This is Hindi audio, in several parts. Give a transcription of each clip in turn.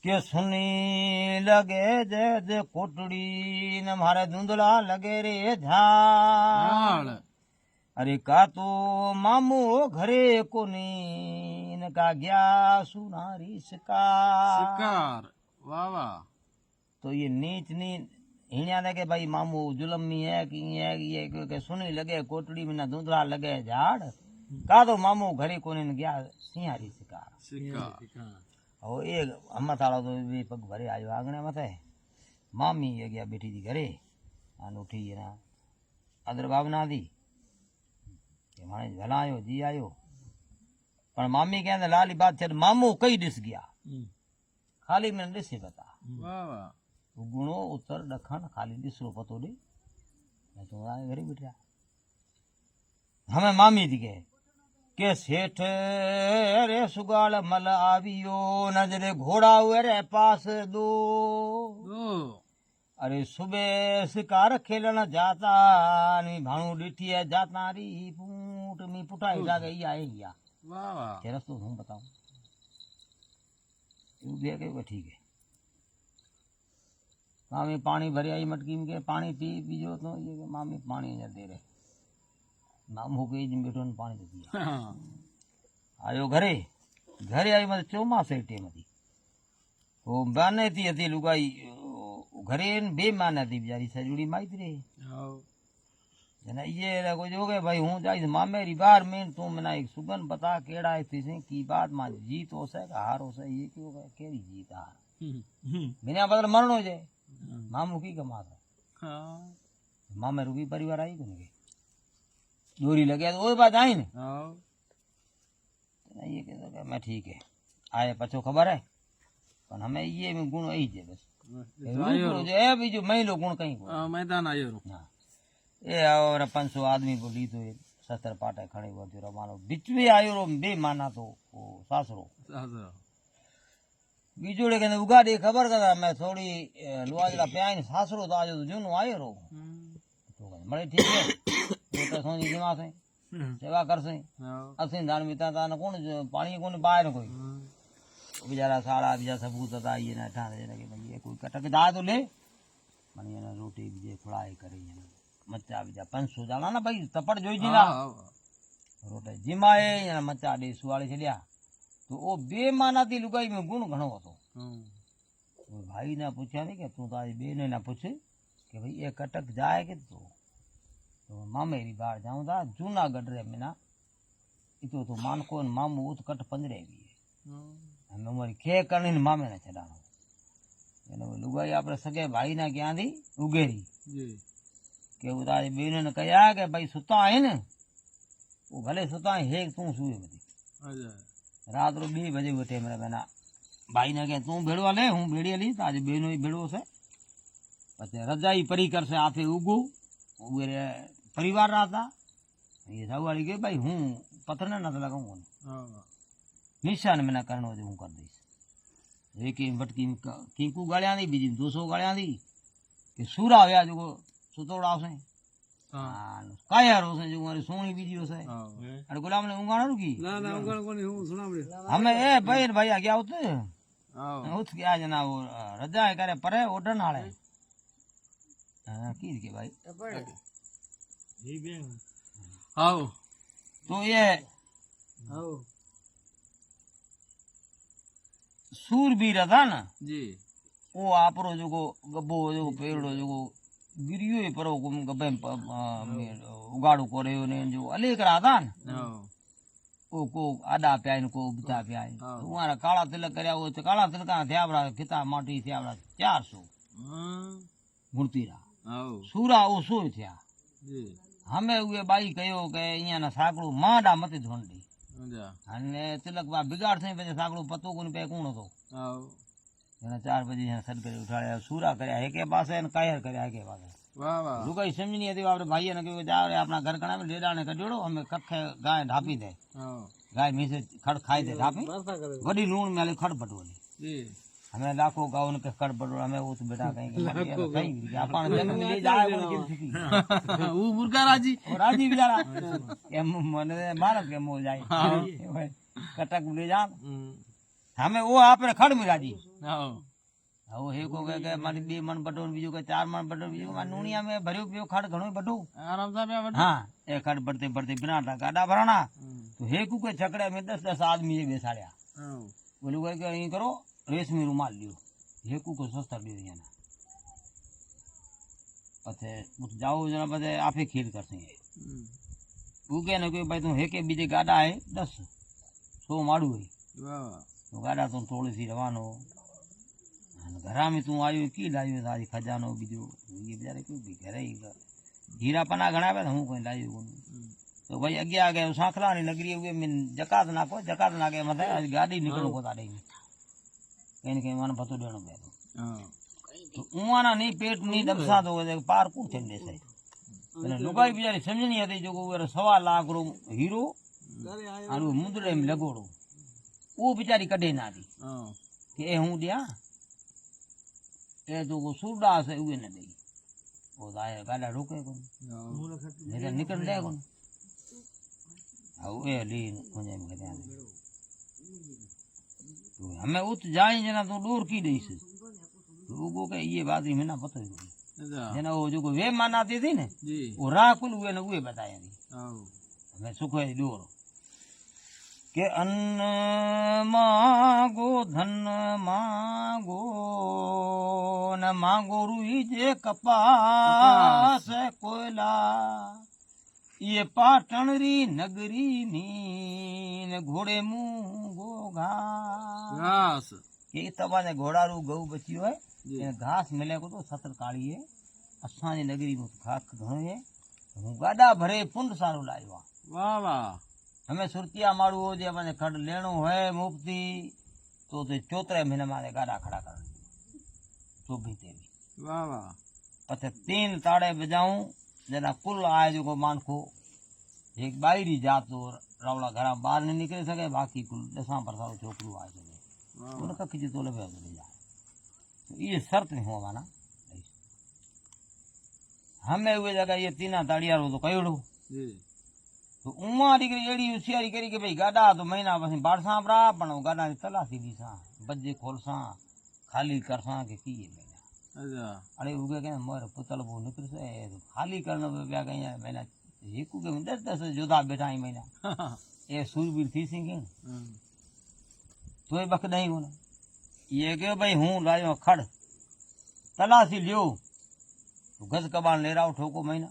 કે સુની લગે જે જે કોટડી ને મારે ધૂંધળા લગે રે ઝાડ અરે કા તો મામો ઘરે કોની ને કા ગયા સુનારી શિકાર वाह वाह तो ये नीच नी हिणिया ने के भाई मामू जुलमी है कि ये के सुनी लगे कोटड़ी में ना धुंधला लगे झाड़ का तो मामू घरे कोने ने गया सिंहारी शिकार ओ एक अम्मा थालो तो भी पग भरे आयो आंगणे मथे मामी ये गया बैठी थी घरे आन उठी ना अदर भावना दी के माने भला आयो जी आयो पर मामी कहंदे लाली बात छे मामू कई दिस गया खाली मैंने दिसे बता वाह वाह गुणो उत्तर दखन खाली दिसरो पतो दे मैं तो आए घरे बैठा हमें मामी थी के सेठ रे सुगाल मल आवियो नजरे घोड़ा हुए रे पास दो अरे सुबह शिकार खेलन जाता नी भाणु डिठी है जाता री पूट मी पुटाई जागे ई आए गया वाह वाह के रस्तो हूं बताऊं यू दे के ठीक है मामी पानी भरी आई मटकी में के पानी पी पीजो तो ये के मामी पानी न दे रहे मामू के जिम बैठो ने पानी दे दिया आयो घरे घरे आई मत चौमासे टेम थी वो बाने थी हती लुगाई घरे बे माने थी बेचारी सजुड़ी माई रे जना ये को जो के भाई हूं जाई मामेरी बार में तू मना एक सुगन बता केड़ा है थी की बात मा जीत हो से हार हो से ये क्यों केड़ी जीत हार बिना बदल मरणो जे मामू की कमात मामे रूबी परिवार आई को ने डोरी लगे तो ओए बात आई ने ये के मैं ठीक है आए पछो खबर है पर हमें ये में गुण आई जे बस जो है बीजो महिलो गुण कहीं को मैदान आयो हां ए और 500 आदमी को ली तो सस्तर पाटे खड़े हो जो मानो बीच में आयो रो बे माना तो वो सासरो बीजोड़े के उगाड़ी खबर करा मैं थोड़ी लुआजड़ा प्याइन सासरो तो आजो जुनो आयो रो तो मळे ठीक है तो सोनी दिमाग से सेवा कर से असिन दान मिता ता न कोण पानी कोण बाहर कोई बेचारा सारा बीजा सबूत था ये ना ठाणे के भाई ये कोई कटक दा तो ले मने ना रोटी बीजे खड़ाई करे ना मच्चा बीजा 500 जाना ना भाई तपड़ जोई जी ना रोटे जिमाए या मच्चा दे सुवाले छलिया तो वो बेमाना थी लुगाई में गुण घणो હતો भाई ने पूछा नहीं कि तू तारी बेन ने पूछ कि भाई ये कटक जाए कि तो मामेरी बाहर जाऊं था जूनागढ़ रे मिना इतो तो मान को मामू उत कट पंजरे भी है हमें मोरी खे करनी मामे ने चढ़ानो एनो लुगाई आपरे सगे भाई ना क्या थी उगेरी जी के उतारी बेन ने कहा कि भाई सुता है ने वो भले सुता है तू सुए मती रात रो 2 बजे उठे मेरा बहना भाई ने के तू भेड़वा ले हूं भेड़ी ली तो आज बेनो ही भेड़ो से पछे रजाई परिकर से आफे उगो उगरे परिवार रहा था ये सावाली के भाई हूं पत्थर न लगाऊंगा निशान में ना करनो जो हूं कर दईस एक बटकी कीकू गालियां दी बीजी 200 गालियां दी के सूरा होया जो सुतोड़ा से काया रो से जो मारी सोनी वीडियो से अरे गुलाम ने उंगाणो रुकी ना ना उंगाण कोनी हूं सुनावड़े हमें ए भाई भाई आ गया उत उठ गया जना वो रजा करे परे ओडन वाले हां की के भाई जी बे आओ तो ये आओ सूरबीर था ना जी वो आपरो जो गब्बो जो पेड़ो जो गिरियो परो गबे उगाड़ो करे ने जो अले करा था ना को आडा प्याइन को बुता प्याइन तुम्हारा काला तिलक करया वो काला तिलक का थ्याबड़ा किता माटी थ्याबड़ा 400 मूर्ति रा सूरा ओ सो थया जी हमें उए बाई कयो के इया ना साकड़ो माडा मते धोंडी अने तिलक बा बिगाड़ से पे साकड़ो पतो कोनी पे कोण तो एना 4 बजे यहां सद करे उठाया सूरा करया है के पासे न कायर करया है के पासे वाह वाह लुगाई समझ नहीं आती आपरे भाई ने के जा रे अपना घर कणा में लेडा ने कड्योड़ो हमें कखे गाय ढापी दे गाय मीसे खड़ खाई दे ढापी बड़ी लूण में खड़ पटोली जी हमें लाखों गाउन के खड़ पटोला हमें वो तो बेटा कहीं कहीं अपन जन्म ले जाए वो किन वो मुर्गा राजी बेचारा के मन मार के मो जाए कटक ले जा हमें वो आपने खड़ मिला दी आओ वो हे को के मारी 2 मन बटो बीजू के 4 मन बटो बीजू मा नूनिया में भरियो पियो खड़ घणो बटो आराम से पे बट हाँ ए खड़ बढ़ते बढ़ते बिना गाड़ा भराना तो हे को के छकड़े में 10-10 आदमी ये बेसाड़िया आओ बोलू के अहीं करो रेशमी रुमाल लियो हे को सस्ता दियो याना पछे उठ जाओ जना पछे आपे खेल करसे वो के न कोई भाई तू हे के बीजे गाड़ा है 10-100 माड़ू है वाह तो गाड़ा तो थोड़ी सी रवानो घरा में तू आयो की लायो आज खजानो बीजो ये बेचारे क्यों भी घरे ही हीरा पना घणा पे हूं कोई लायो कोन तो भाई अगे आगे सांखला नी नगरी हुए में जकात ना के मथे आज गाड़ी निकलो को ताडे कहीं मन पतो देनो पे आओ तो उवाना नहीं पेट नहीं दबसा तो पार को चंदे से એટલે લુગાઈ બિચારી સમજણી હતી જો કોઈ 1.5 લાખ રો હીરો આનું મુંદડે में लगोड़ो वो बिचारी कढे ना दी आओ કે એ હું दिया એ तो वो सुरडा से उए न दई वो दाए गाड़ा रोके कोन आओ नहीं तो निकल जाए कोन आओ ए ली मुझे में कहते हैं तो हमें उत जाए जना तो दूर की दई से तो वो के ये बात ही में ना पता ही अच्छा जना वो जो वे मानाती थी ने जी वो राकुल हुए न उए बताया नहीं आओ हमें सुख है दूर के अन्न मांगो धन मांगो न मांगो रुई जे कपास कोयला ये पाटण री नगरी नीन घोड़े मूंगो घास घास के तबाने घोड़ा रू गऊ बचियो है जी એને ઘાસ મળે કો તો સતર કાળી है असांजी नगरी में घास घणो है हूँ गाडा भरे पुंड सारो लायो वाह वाह हमें सुरतिया मारू हो जे अपने खड़ लेनो है मुफ्ती तो 4 महीने मारे गाड़ा खड़ा कर तो भी तेरी वाह वाह पछे 3 ताड़े बजाऊं जना कुल आए जो को मानखो एक बायरी जात तो रावला घरा बाहर नहीं निकल सके बाकी कुल 10 परसारो छोकरू आए सके वाह उन कख जी तो लगे ले जाए तो ये शर्त नहीं होवा ना हमें हुए जगह ये 3 ताड़िया रो तो कयोड़ो जी तो उमा दीकरी एड़ी होशियारी करी के भाई गाड़ा तो महीना बस बाड़सा पड़ा पण गाड़ा की तलाशी दीसा बजे खोलसा खाली करसा के की महीना अच्छा अरे उगे के मोर पुतल वो निकल से तो खाली करने पे क्या कहीं महीना एक के 10 जुदा बैठा ही महीना ये सूरबीर थी सिंगे तो ये बक नहीं होना ये के भाई हूं लायो खड़ तलाशी लियो तो गज कबाल ले रहा ठोको महीना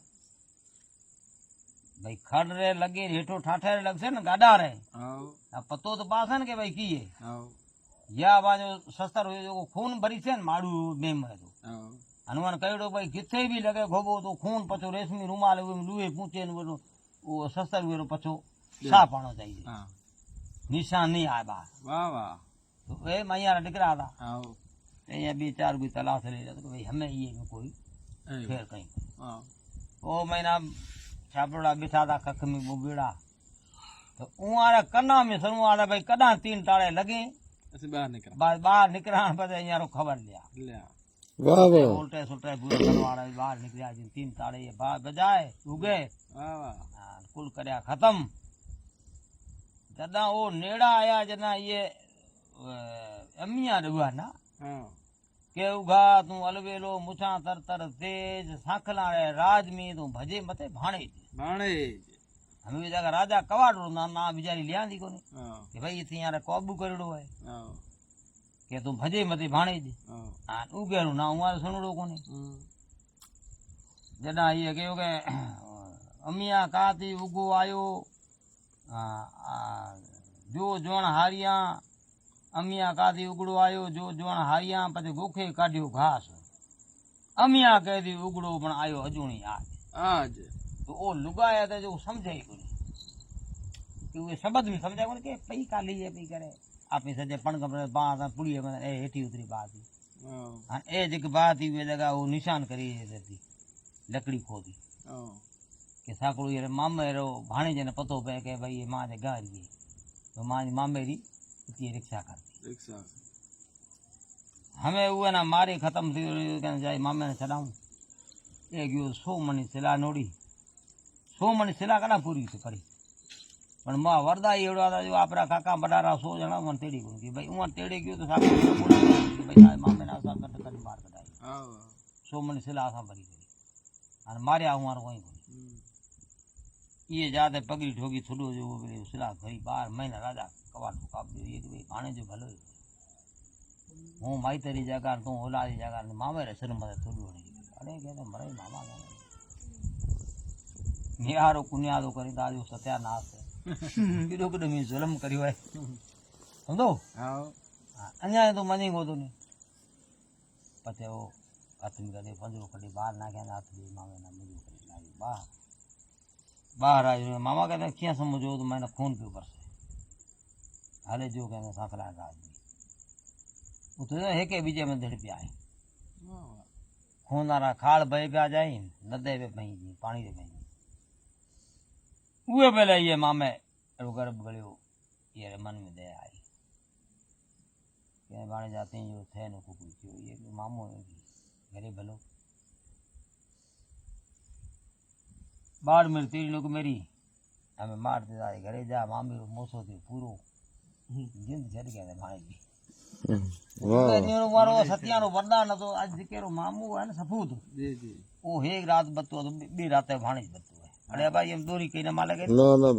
भाई खड़ रे लगे हेठो ठाठे लगसे न गाड़ा रे आओ अब पतो तो पास है न के भाई की है आओ या बाजो सस्तर हो जो खून भरी से न माड़ू नेम है तो आओ हनुमान कहिड़ो भाई किथे भी लगे घोबो तो खून पछो रेशमी रुमाल लुए पूछे न वो सस्तर हुए पछो साफ आना चाहिए हाँ निशान नहीं आए बाहर वाह वाह तो वे मैया निकला था आओ ये 2-4 भी तलाश ले तो भाई हमें ये में कोई ए फेर कहीं आओ वो महीना छापड़ा बिठा था कख में बुबेड़ा तो उहारा कन्ना में सरू आड़ा भाई कदा 3 ताड़े लगे ऐसे बाहर निकल बाहर निकलना पर यारो खबर लिया ले वाह वाह उल्टे सुल्टे बुरे करवाड़ा बाहर निकलिया जिन 3 ताड़े ये बाहर बजाए उगे वाह वाह कुल करया खत्म जदा वो नेड़ा आया जना ये अमिया रुआ ना हाँ के उगा तू अलवेलो मुछा तर तर तेज सांखला रे राज में तू भजे मते भाणे बाणे हमें भी जगह राजा कवाड़ो ना ना बिचारी लिया दी कोने आओ कि भाई इथे यार काबू करेड़ो है आओ के तू भजे मते भाणे दे आओ हां उगेरो ना उमार सुनड़ो कोने जदा ये कयो के अमिया काती उगो आयो जो जोण हारिया अमिया काती उगड़ो आयो जो जोण हारिया पछे गोखे काढ्यो घास अमिया कह दी उगड़ो पण आयो अजूणी आज आज तो ओ लुगाया था जो समझे ही कोनी कि वो शब्द भी समझे कोनी के पई का लीए पई करे आपे सजे पण कपड़े बात पुड़ी में ए हेठी उतरी बात आओ हां ए जक बात ही वे जगह वो निशान करी देती लकड़ी खोदी आओ के साकड़ो ये मामे रो भाणे जने पतो पे के भाई ये मां जे गारी तो मां मामे री इतनी रिक्शा करती रिक्शा हमें वो ना मारे खत्म थी कहने जाए मामे ने चलाऊं ए गयो 100 मणी सिला नोड़ी 100 मणी सिला कदा पूरी से करी પણ માં વરદા એવડા હતા જો આપણા કાકા બડારા 100 જણા મને તેડી ગયું કે ભાઈ હું તેડી ગયું તો સાહેબ કે ભાઈ મામે ના સાથ કરી માર કઢાઈ આવો 100 મને સિલા આસા ભરી ગઈ અને માર્યા હું મારો કોઈ ये जाते पगड़ी ठोकी थोड़ो जो सिला भरी 12 महीना राजा कवाट काप दे एक भाई खाने जो भलो हूँ माई तेरी जगह तू ओला री जगह मामे रे शर्म मत थोड़ी होनी अरे कहते मरे मामा निहारो कुनियादो करी दाजो सत्यानाश है किडो किडो मी जुल्म करियो है समझो આવો अन्याय तो मनी को तो नहीं पते वो आदमी कदे पंजरो कदे बाहर ना के हाथ दे मामे ना मुझे करी लाई बाहर आयो मामा कहते क्या समझो तो मैंने खून के ऊपर से हाले जो कहते साखला राज वो तो है के बीजे में धड़ पे आए આવો खूनारा खाल भय पे आ जाए नदे पे पही जी पानी पे पही उहे पहले ये मामे रो गर्भ गलियो ये मन में दया आई के बाणे जाते हैं जो थे न को पूछियो ये मामो घरे भलो बाढ़ मिलती लोग मेरी हमें मारते जाए घरे जा मामी रो मोसो थी पूरो जिंद छड़ गया भाई जी नीरो मारो सत्यानो वरदान तो आज केरो मामू है न सपूत જી જી वो एक रात बत्तो तो बी रात भाणी बत्तो है अरे भाई हम दोरी कई न माले के ना ना